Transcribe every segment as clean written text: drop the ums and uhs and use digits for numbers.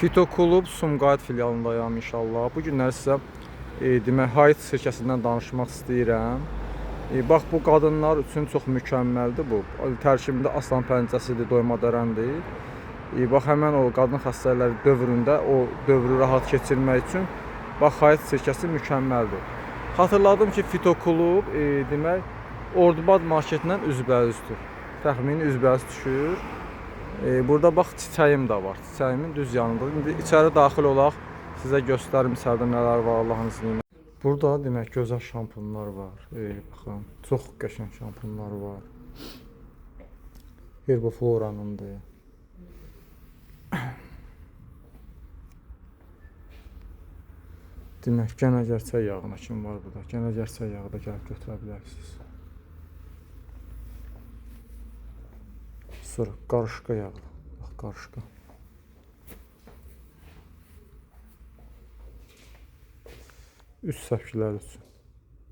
Fitoklub Sumqayıt filialındayam inşallah. Bu günlər sizə demək Hayt sirkəsindən danışmaq istəyirəm. Bax bu qadınlar üçün çox mükəmməldir bu. Tərkibində aslan pəncəsidir, doyma dərəndir. Bax həmin o qadın xəstələri dövründə o dövrü rahat keçirmək üçün bax Hayt sirkəsi mükəmməldir. Xatırladım ki, Fitoklub demək Ordubad marketindən üzbəüzdür. Təxmini üzbəüz düşür. Burada bax çiçəyim də var. Çiçəyimin düz yanında. İndi içəri daxil olaq. Sizə göstərim içəridə nələr var Allahın izni ilə. Burada demək gözəl şampunlar var. Baxın, çox qəşəng şampunlar var. Herbofloranındır. Demək gənəgərçək yağına kim var burada? Gənəgərçək yağı da gəlib götürə bilərsiniz. Sonra qarışqa yağı. Bax qarışqa. Üst səpkilər üçün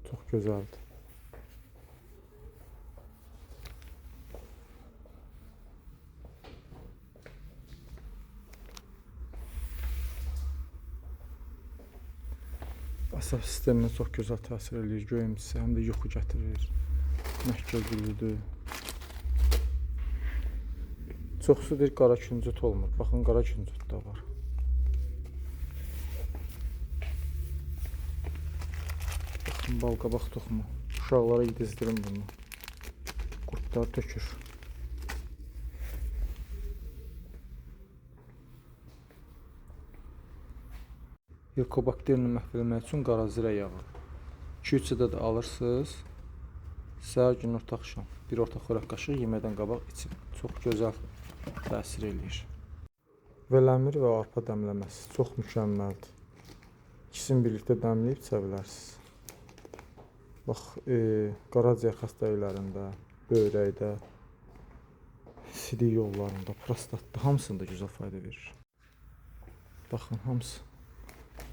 çox gözəldir. Əsəb sisteminə çox gözəl təsir edir. Göyümsüz həm də yuxu gətirir. Məhkəl gülüdür. Çoxsu deyir qara küncüt olmur. Baxın qara küncüt də var. Baxın balqabaq toxumu. Uşaqlara yedizdirin bunu. Qurtlar tökür. Helikobakterini məhv etmək üçün qara zirə yağı. 2-3 də alırsınız. Səhər gün orta axşam. Bir orta xörək qaşığı yeməkdən qabaq için. Çox gözəl təsir eləyir. Vələmir və arpa dəmləməsi çox mükəmməldir. İkisini birlikdə dəmləyib içə bilərsiniz. Bax, qaraciyər xəstəliklərində, böyrəkdə, sidik yollarında, prostatda hamısında gözəl fayda verir. Baxın, hamısı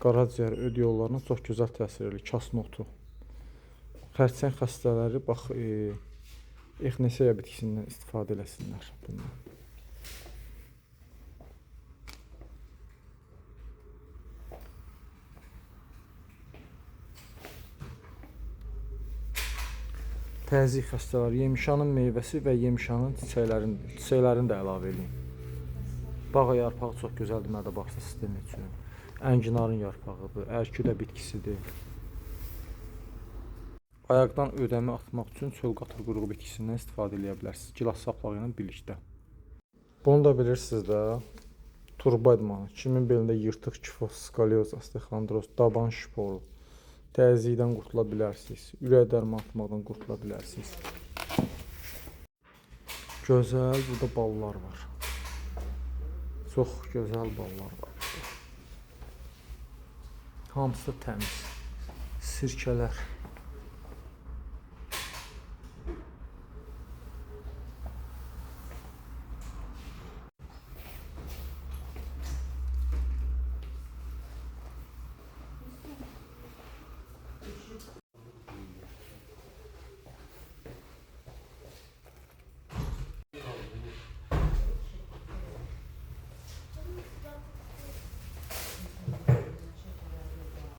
qaraciyər, öd yollarına çox gözəl təsir eləyir. Kasnotu. Xərçəng xəstələri bax, Echinacea bitkisindən istifadə eləsinlər bundan. Təzyiq xəstələri, yemişanın meyvəsi və yemişanın çiçəklərini də əlavə edin. Bağ yarpağı çox gözəldir mədə-bağırsa sistemi üçün. Ənginarın yarpağıdır, ərküdə bitkisidir. Ayaqdan ödəmi atmaq üçün çöl qatır quruğu bitkisindən istifadə edə bilərsiniz. Gilas saplağı ilə birlikdə. Bunu da bilirsiniz də, turba idmanı. Kimin belində yırtıq, kifoz, skalyoz, osteoxondroz, daban şiporu. Təzyiqdən qurtula bilərsiniz. Ürək dərman atmaqdan qurtula bilərsiniz. Gözəl, burada ballar var. Çox gözəl ballar var. Hamısı təmiz. Sirkələr.